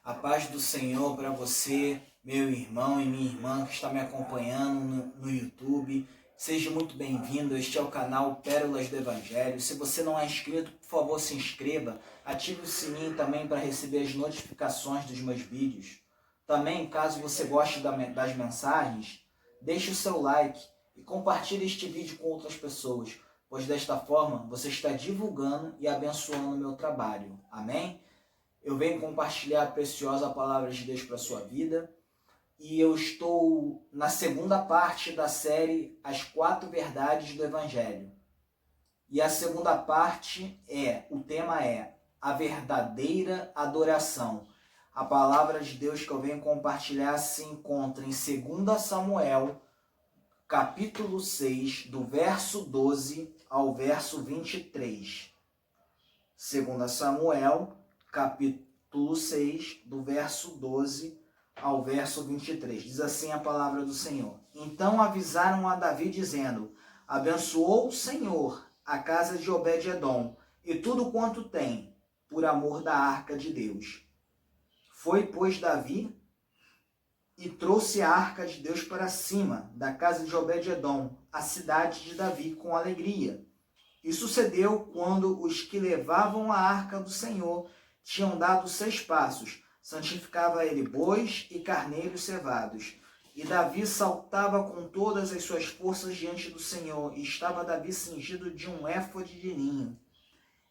A paz do Senhor para você, meu irmão e minha irmã que está me acompanhando no YouTube. Seja muito bem-vindo, este é o canal Pérolas do Evangelho. Se você não é inscrito, por favor, se inscreva. Ative o sininho também para receber as notificações dos meus vídeos. Também, caso você goste das mensagens, deixe o seu like e compartilhe este vídeo com outras pessoas, pois desta forma você está divulgando e abençoando o meu trabalho. Amém? Eu venho compartilhar a preciosa palavra de Deus para a sua vida e eu estou na segunda parte da série As 4 Verdades do Evangelho. E a segunda parte o tema é a verdadeira adoração. A palavra de Deus que eu venho compartilhar se encontra em 2 Samuel, capítulo 6, do verso 12 ao verso 23. 2 Samuel, capítulo 6, do verso 12 ao verso 23. Diz assim a palavra do Senhor. Então avisaram a Davi, dizendo: abençoou o Senhor a casa de Obed-edom e tudo quanto tem, por amor da arca de Deus. Foi, pois, Davi e trouxe a arca de Deus para cima da casa de Obed-edom, a cidade de Davi, com alegria. E sucedeu quando os que levavam a arca do Senhor tinham dado 6 passos, santificava ele bois e carneiros cevados. E Davi saltava com todas as suas forças diante do Senhor, e estava Davi cingido de um éfode de linho.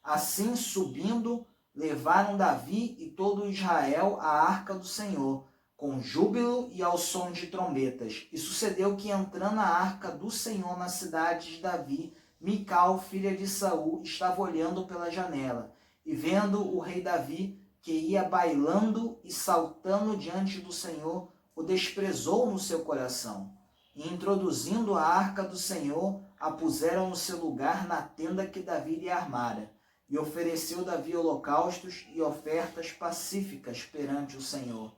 Assim, subindo, levaram Davi e todo Israel à arca do Senhor, com júbilo e ao som de trombetas. E sucedeu que, entrando a arca do Senhor na cidade de Davi, Mical, filha de Saul, estava olhando pela janela, e vendo o rei Davi, que ia bailando e saltando diante do Senhor, o desprezou no seu coração. E introduzindo a arca do Senhor, a puseram no seu lugar na tenda que Davi lhe armara. E ofereceu Davi holocaustos e ofertas pacíficas perante o Senhor.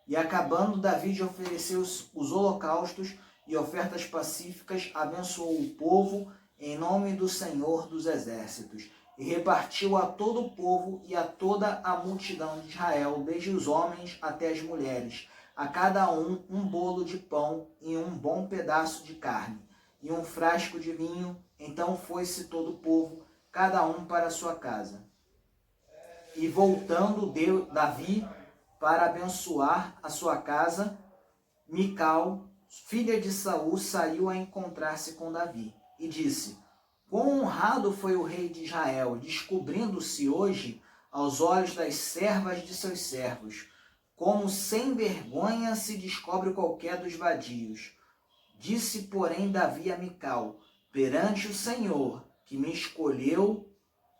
E acabando Davi de oferecer os holocaustos e ofertas pacíficas, abençoou o povo em nome do Senhor dos Exércitos, e repartiu a todo o povo e a toda a multidão de Israel, desde os homens até as mulheres, a cada um bolo de pão e um bom pedaço de carne, e um frasco de vinho. Então foi-se todo o povo, cada um para a sua casa. E voltando Davi para abençoar a sua casa, Mical, filha de Saul, saiu a encontrar-se com Davi, e disse: quão honrado foi o rei de Israel, descobrindo-se hoje aos olhos das servas de seus servos, como sem vergonha se descobre qualquer dos vadios. Disse, porém, Davi a Mical: perante o Senhor, que me escolheu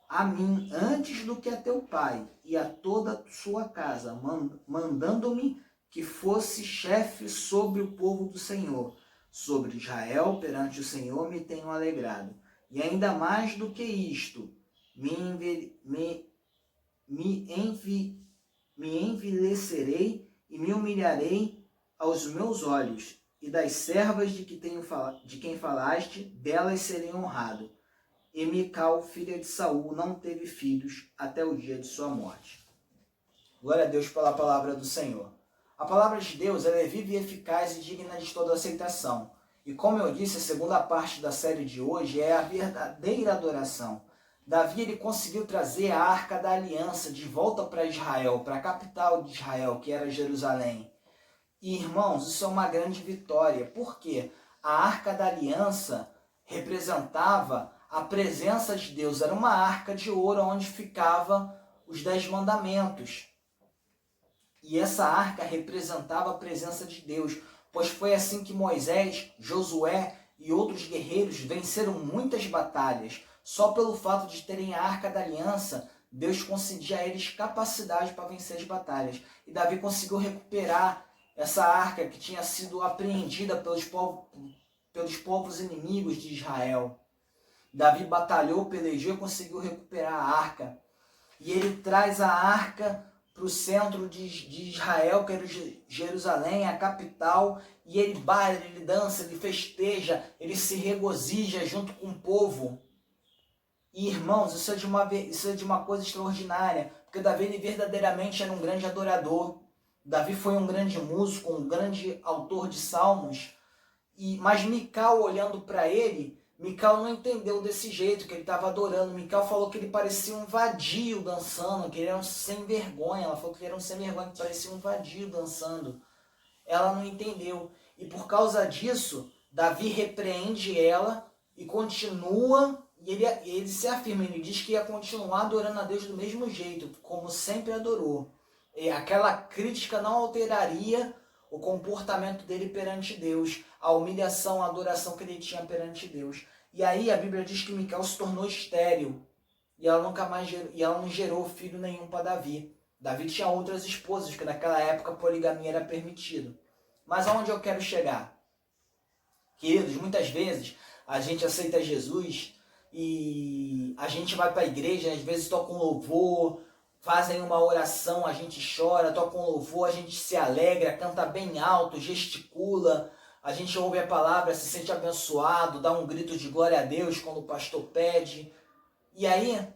a mim antes do que a teu pai e a toda a sua casa, mandando-me que fosse chefe sobre o povo do Senhor, sobre Israel, perante o Senhor me tenho alegrado. E ainda mais do que isto, me envilecerei e me humilharei aos meus olhos, e das servas de quem falaste, delas serei honrado. E Mical, filha de Saul, não teve filhos até o dia de sua morte. Glória a Deus pela palavra do Senhor. A palavra de Deus ela é viva e eficaz e digna de toda aceitação. E como eu disse, a segunda parte da série de hoje é a verdadeira adoração. Davi ele conseguiu trazer a Arca da Aliança de volta para Israel, para a capital de Israel, que era Jerusalém. E, irmãos, isso é uma grande vitória, porque a Arca da Aliança representava a presença de Deus. Era uma arca de ouro onde ficavam os 10 mandamentos. E essa arca representava a presença de Deus, pois foi assim que Moisés, Josué e outros guerreiros venceram muitas batalhas. Só pelo fato de terem a Arca da Aliança, Deus concedia a eles capacidade para vencer as batalhas. E Davi conseguiu recuperar essa arca que tinha sido apreendida pelos povos inimigos de Israel. Davi batalhou, pelejou e conseguiu recuperar a arca. E ele traz a arca para o centro de Israel, que era Jerusalém, a capital, e ele baila, ele dança, ele festeja, ele se regozija junto com o povo. E, irmãos, isso é de uma coisa extraordinária, porque Davi ele verdadeiramente era um grande adorador. Davi foi um grande músico, um grande autor de salmos, mas Mical, olhando para ele, Mical não entendeu desse jeito, que ele estava adorando. Mical falou que ele parecia um vadio dançando, que ele era um sem vergonha. Ela falou que ele era um sem vergonha, que parecia um vadio dançando. Ela não entendeu. E por causa disso, Davi repreende ela e continua, e ele se afirma, ele diz que ia continuar adorando a Deus do mesmo jeito, como sempre adorou. E aquela crítica não alteraria o comportamento dele perante Deus, a humilhação, a adoração que ele tinha perante Deus. E aí a Bíblia diz que Mical se tornou estéril e ela não gerou filho nenhum para Davi. Davi tinha outras esposas, porque naquela época a poligamia era permitida. Mas aonde eu quero chegar? Queridos, muitas vezes a gente aceita Jesus e a gente vai para a igreja, às vezes toca um louvor, fazem uma oração, a gente chora, toca um louvor, a gente se alegra, canta bem alto, gesticula, a gente ouve a palavra, se sente abençoado, dá um grito de glória a Deus quando o pastor pede, e aí,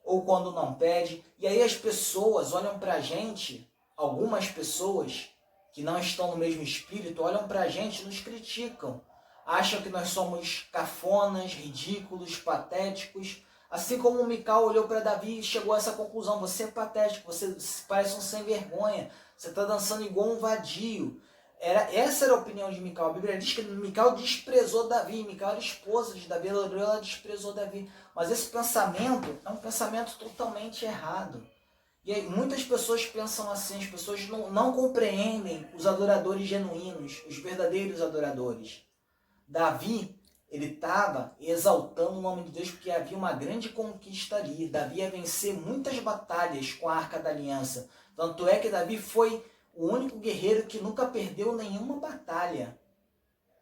ou quando não pede, e aí as pessoas olham pra gente, algumas pessoas que não estão no mesmo espírito, olham pra gente e nos criticam, acham que nós somos cafonas, ridículos, patéticos. Assim como o Mical olhou para Davi e chegou a essa conclusão: você é patético, você parece um sem vergonha, você está dançando igual um vadio. Essa era a opinião de Mical. A Bíblia diz que Mical desprezou Davi, Mical era esposa de Davi, ela desprezou Davi. Mas esse pensamento é um pensamento totalmente errado. E aí, muitas pessoas pensam assim, as pessoas não compreendem os adoradores genuínos, os verdadeiros adoradores. Davi, ele estava exaltando o nome de Deus porque havia uma grande conquista ali. Davi ia vencer muitas batalhas com a Arca da Aliança. Tanto é que Davi foi o único guerreiro que nunca perdeu nenhuma batalha,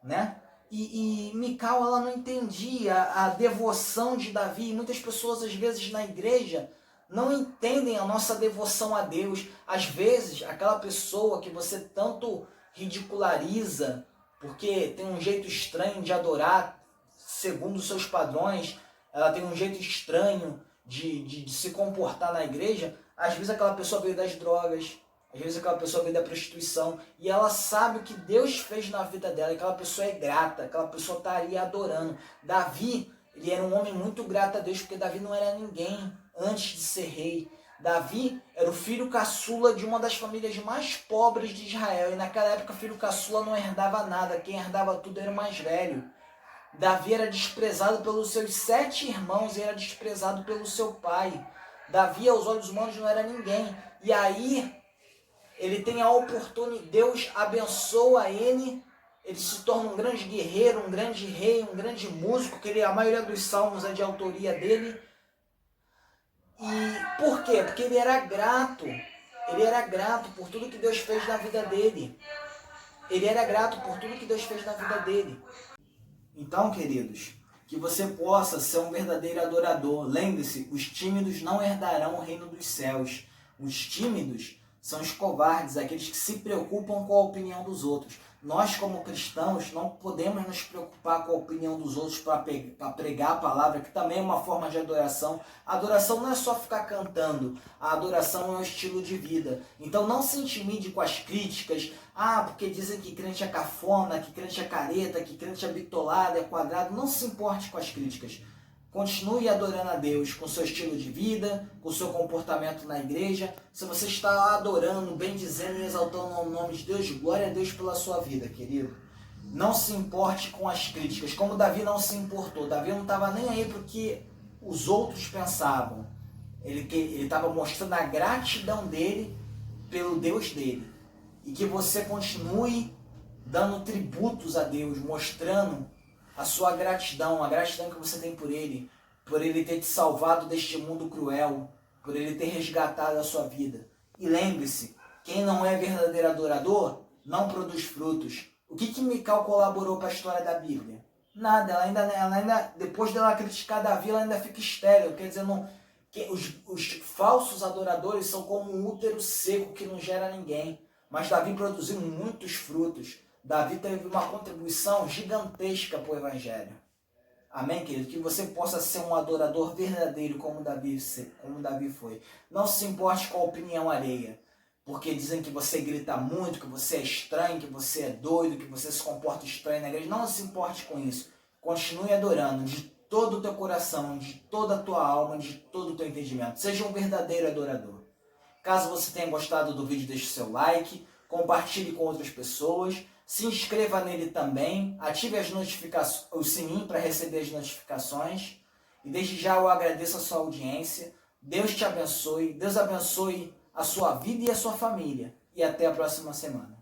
né? E Mical, ela não entendia a devoção de Davi. Muitas pessoas, às vezes, na igreja, não entendem a nossa devoção a Deus. Às vezes, aquela pessoa que você tanto ridiculariza, porque tem um jeito estranho de adorar, segundo os seus padrões, ela tem um jeito estranho de se comportar na igreja, às vezes aquela pessoa veio das drogas, às vezes aquela pessoa veio da prostituição, e ela sabe o que Deus fez na vida dela, e aquela pessoa é grata, aquela pessoa está ali adorando. Davi, ele era um homem muito grato a Deus, porque Davi não era ninguém antes de ser rei. Davi era o filho caçula de uma das famílias mais pobres de Israel. E naquela época o filho caçula não herdava nada. Quem herdava tudo era o mais velho. Davi era desprezado pelos seus 7 irmãos e era desprezado pelo seu pai. Davi, aos olhos humanos, não era ninguém. E aí ele tem a oportunidade, Deus abençoa ele, ele se torna um grande guerreiro, um grande rei, um grande músico, que a maioria dos salmos é de autoria dele. E por quê? Porque ele era grato por tudo que Deus fez na vida dele. Ele era grato por tudo que Deus fez na vida dele. Então, queridos, que você possa ser um verdadeiro adorador. Lembre-se, os tímidos não herdarão o reino dos céus. Os tímidos são os covardes, aqueles que se preocupam com a opinião dos outros. Nós, como cristãos, não podemos nos preocupar com a opinião dos outros para pregar a palavra, que também é uma forma de adoração. A adoração não é só ficar cantando, a adoração é um estilo de vida. Então não se intimide com as críticas. Porque dizem que crente é cafona, que crente é careta, que crente é bitolado, é quadrado. Não se importe com as críticas. Continue adorando a Deus com o seu estilo de vida, com o seu comportamento na igreja. Se você está adorando, bendizendo e exaltando o nome de Deus, glória a Deus pela sua vida, querido. Não se importe com as críticas, como Davi não se importou. Davi não estava nem aí para o que os outros pensavam. Ele estava mostrando a gratidão dele pelo Deus dele. E que você continue dando tributos a Deus, mostrando a sua gratidão, a gratidão que você tem por Ele ter te salvado deste mundo cruel, por Ele ter resgatado a sua vida. E lembre-se, quem não é verdadeiro adorador, não produz frutos. O que Mical colaborou para a história da Bíblia? Nada, ela ainda, depois dela criticar Davi, ela ainda fica estéril. Quer dizer, os falsos adoradores são como um útero seco que não gera ninguém. Mas Davi produziu muitos frutos. Davi teve uma contribuição gigantesca para o Evangelho. Amém, querido? Que você possa ser um adorador verdadeiro como Davi foi. Não se importe com a opinião alheia. porque dizem que você grita muito, que você é estranho, que você é doido, que você se comporta estranho na igreja. Não se importe com isso. Continue adorando de todo o teu coração, de toda a tua alma, de todo o teu entendimento. Seja um verdadeiro adorador. Caso você tenha gostado do vídeo, deixe seu like, compartilhe com outras pessoas, se inscreva nele também, ative as notificações, o sininho para receber as notificações. E desde já eu agradeço a sua audiência. Deus te abençoe, Deus abençoe a sua vida e a sua família. E até a próxima semana.